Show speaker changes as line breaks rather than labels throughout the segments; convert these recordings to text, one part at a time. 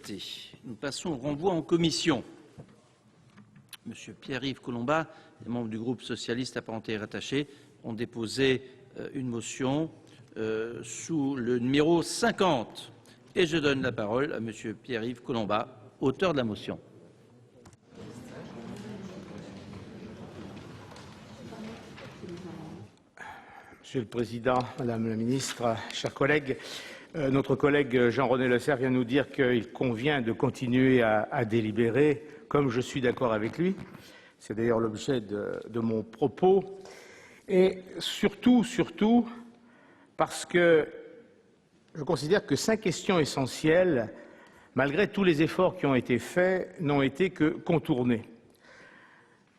adopté. Nous passons au renvoi en commission. Monsieur Pierre-Yves Collombat, les membres du groupe socialiste apparenté et rattaché, ont déposé une motion sous le numéro 50. Et je donne la parole à Monsieur Pierre-Yves Collombat, auteur de la motion.
Monsieur le Président, Madame la Ministre, chers collègues, notre collègue Jean-René Lecerf vient nous dire qu'il convient de continuer à délibérer, comme je suis d'accord avec lui. C'est d'ailleurs l'objet de mon propos. Et surtout, parce que je considère que 5 questions essentielles, malgré tous les efforts qui ont été faits, n'ont été que contournées.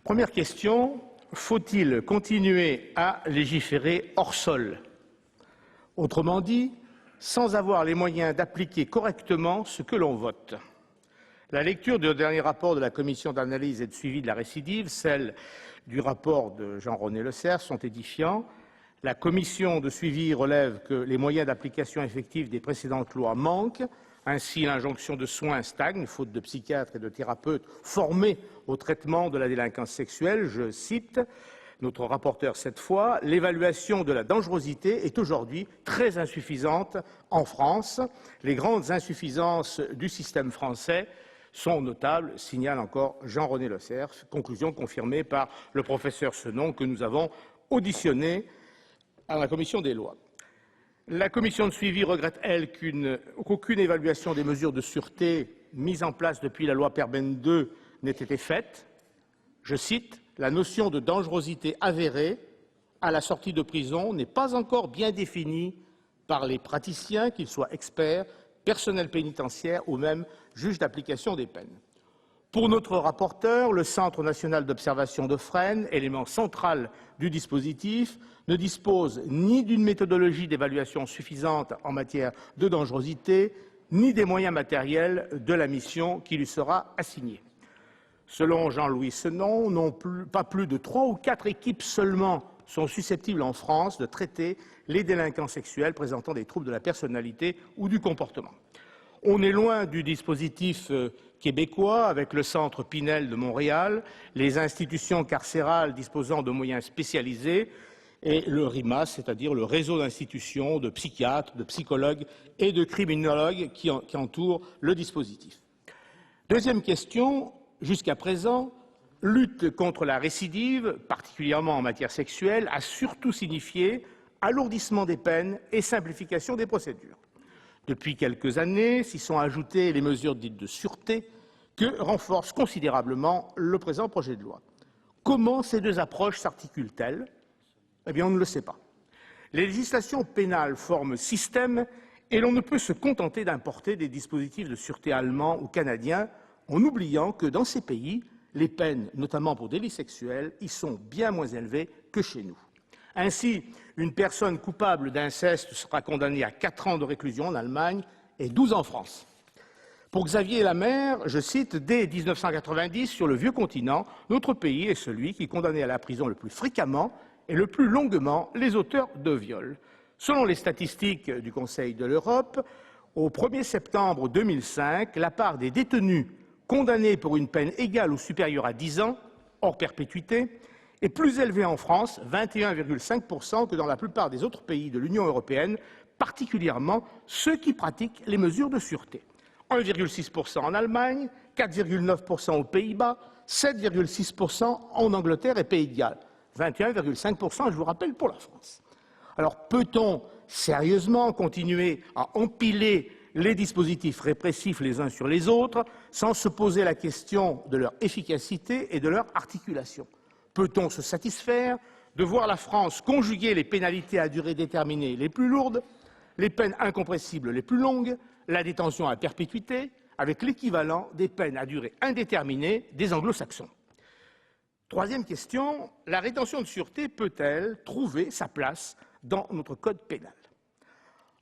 Première question, faut-il continuer à légiférer hors sol? Autrement dit, sans avoir les moyens d'appliquer correctement ce que l'on vote. La lecture du dernier rapport de la Commission d'analyse et de suivi de la récidive, celle du rapport de Jean-René Lecerf, sont édifiants. La Commission de suivi relève que les moyens d'application effective des précédentes lois manquent. Ainsi, l'injonction de soins stagne, faute de psychiatres et de thérapeutes formés au traitement de la délinquance sexuelle. Je cite notre rapporteur cette fois, l'évaluation de la dangerosité est aujourd'hui très insuffisante en France. Les grandes insuffisances du système français sont notables, signale encore Jean-René Lecerf, conclusion confirmée par le professeur Senon que nous avons auditionné à la commission des lois. La commission de suivi regrette, elle, qu'aucune évaluation des mesures de sûreté mises en place depuis la loi Perben II n'ait été faite. Je cite, la notion de dangerosité avérée à la sortie de prison n'est pas encore bien définie par les praticiens, qu'ils soient experts, personnel pénitentiaire ou même juges d'application des peines. Pour notre rapporteur, le Centre national d'observation de Fresnes, élément central du dispositif, ne dispose ni d'une méthodologie d'évaluation suffisante en matière de dangerosité, ni des moyens matériels de la mission qui lui sera assignée. Selon Jean-Louis Senon, pas plus de 3 ou 4 équipes seulement sont susceptibles en France de traiter les délinquants sexuels présentant des troubles de la personnalité ou du comportement. On est loin du dispositif québécois avec le Centre Pinel de Montréal, les institutions carcérales disposant de moyens spécialisés et le RIMAS, c'est-à-dire le réseau d'institutions, de psychiatres, de psychologues et de criminologues qui entourent le dispositif. Deuxième question, jusqu'à présent, lutte contre la récidive, particulièrement en matière sexuelle, a surtout signifié alourdissement des peines et simplification des procédures. Depuis quelques années, s'y sont ajoutées les mesures dites de sûreté que renforce considérablement le présent projet de loi. Comment ces deux approches s'articulent-elles? Eh bien, on ne le sait pas. Les législations pénales forment système et l'on ne peut se contenter d'importer des dispositifs de sûreté allemands ou canadiens en oubliant que dans ces pays, les peines, notamment pour délits sexuels, y sont bien moins élevées que chez nous. Ainsi, une personne coupable d'inceste sera condamnée à 4 ans de réclusion en Allemagne et 12 en France. Pour Xavier Lamère, je cite, dès 1990, sur le vieux continent, notre pays est celui qui condamnait à la prison le plus fréquemment et le plus longuement les auteurs de viols. Selon les statistiques du Conseil de l'Europe, au 1er septembre 2005, la part des détenus condamnés pour une peine égale ou supérieure à 10 ans, hors perpétuité, est plus élevée en France, 21,5%, que dans la plupart des autres pays de l'Union européenne, particulièrement ceux qui pratiquent les mesures de sûreté. 1,6% en Allemagne, 4,9% aux Pays-Bas, 7,6% en Angleterre et Pays de Galles, 21,5%, je vous rappelle, pour la France. Alors, peut-on sérieusement continuer à empiler les dispositifs répressifs les uns sur les autres sans se poser la question de leur efficacité et de leur articulation? Peut-on se satisfaire de voir la France conjuguer les pénalités à durée déterminée les plus lourdes, les peines incompressibles les plus longues, la détention à perpétuité, avec l'équivalent des peines à durée indéterminée des anglo-saxons? Troisième question, la rétention de sûreté peut-elle trouver sa place dans notre code pénal?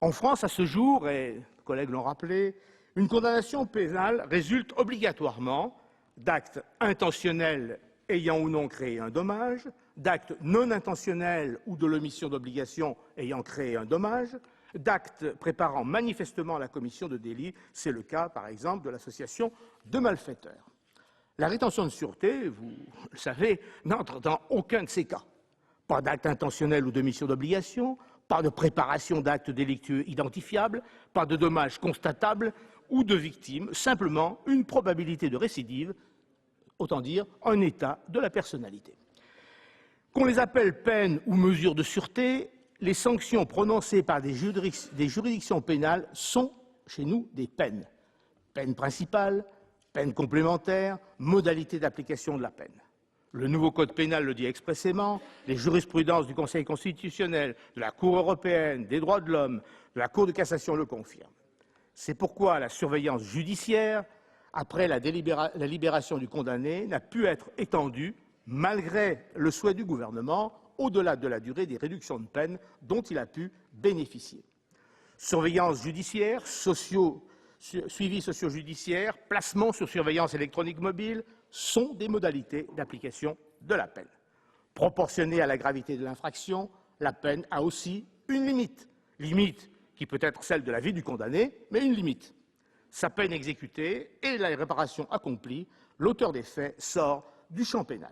En France, à ce jour, et les collègues l'ont rappelé, une condamnation pénale résulte obligatoirement d'actes intentionnels ayant ou non créé un dommage, d'actes non intentionnels ou de l'omission d'obligation ayant créé un dommage, d'actes préparant manifestement la commission de délits. C'est le cas, par exemple, de l'association de malfaiteurs. La rétention de sûreté, vous le savez, n'entre dans aucun de ces cas. Pas d'acte intentionnel ou de mission d'obligation, pas de préparation d'actes délictueux identifiables, pas de dommages constatables ou de victimes, simplement une probabilité de récidive, autant dire un état de la personnalité. Qu'on les appelle peines ou mesures de sûreté, les sanctions prononcées par des juridictions pénales sont, chez nous, des peines. Peine principale, peine complémentaire, modalité d'application de la peine. Le nouveau code pénal le dit expressément, les jurisprudences du Conseil constitutionnel, de la Cour européenne, des droits de l'homme, de la Cour de cassation le confirment. C'est pourquoi la surveillance judiciaire, après la libération du condamné, n'a pu être étendue, malgré le souhait du gouvernement, au-delà de la durée des réductions de peine dont il a pu bénéficier. Surveillance judiciaire, suivi socio-judiciaire, placement sur surveillance électronique mobile sont des modalités d'application de la peine. Proportionnée à la gravité de l'infraction, la peine a aussi une limite. Limite qui peut être celle de la vie du condamné, mais une limite. Sa peine exécutée et la réparation accomplie, l'auteur des faits sort du champ pénal.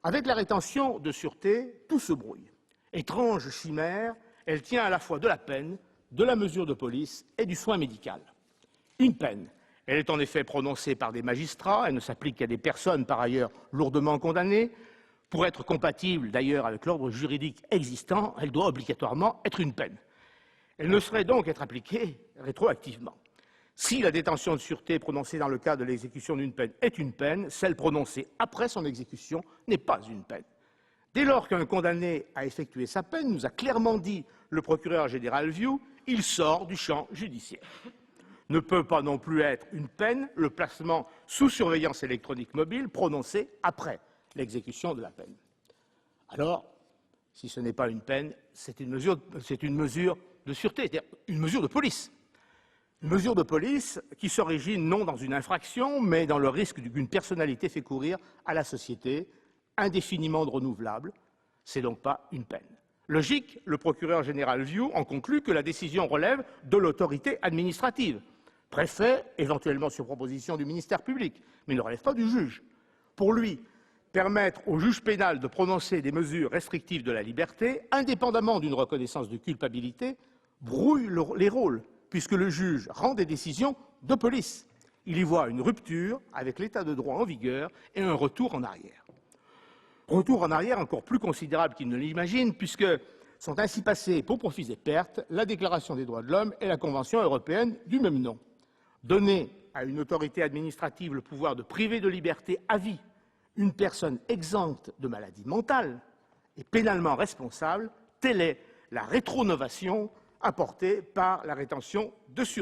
Avec la rétention de sûreté, tout se brouille. Étrange chimère, elle tient à la fois de la peine, de la mesure de police et du soin médical. Une peine. Elle est en effet prononcée par des magistrats, elle ne s'applique qu'à des personnes par ailleurs lourdement condamnées. Pour être compatible d'ailleurs avec l'ordre juridique existant, elle doit obligatoirement être une peine. Elle ne saurait donc être appliquée rétroactivement. Si la détention de sûreté prononcée dans le cadre de l'exécution d'une peine est une peine, celle prononcée après son exécution n'est pas une peine. Dès lors qu'un condamné a effectué sa peine, nous a clairement dit le procureur général View, il sort du champ judiciaire. Ne peut pas non plus être une peine le placement sous surveillance électronique mobile prononcé après l'exécution de la peine. Alors, si ce n'est pas une peine, c'est une mesure de sûreté, c'est-à-dire une mesure de police. Une mesure de police qui s'origine non dans une infraction, mais dans le risque qu'une personnalité fait courir à la société, indéfiniment renouvelable. C'est donc pas une peine. Logique, le procureur général View en conclut que la décision relève de l'autorité administrative. Préfet, éventuellement sur proposition du ministère public, mais ne relève pas du juge. Pour lui, permettre au juge pénal de prononcer des mesures restrictives de la liberté, indépendamment d'une reconnaissance de culpabilité, brouille les rôles, puisque le juge rend des décisions de police. Il y voit une rupture avec l'état de droit en vigueur et un retour en arrière. Retour en arrière encore plus considérable qu'il ne l'imagine, puisque sont ainsi passées pour profits et pertes la Déclaration des droits de l'homme et la Convention européenne du même nom. Donner à une autorité administrative le pouvoir de priver de liberté à vie une personne exempte de maladie mentale et pénalement responsable, telle est la rétronovation apportée par la rétention de sûreté.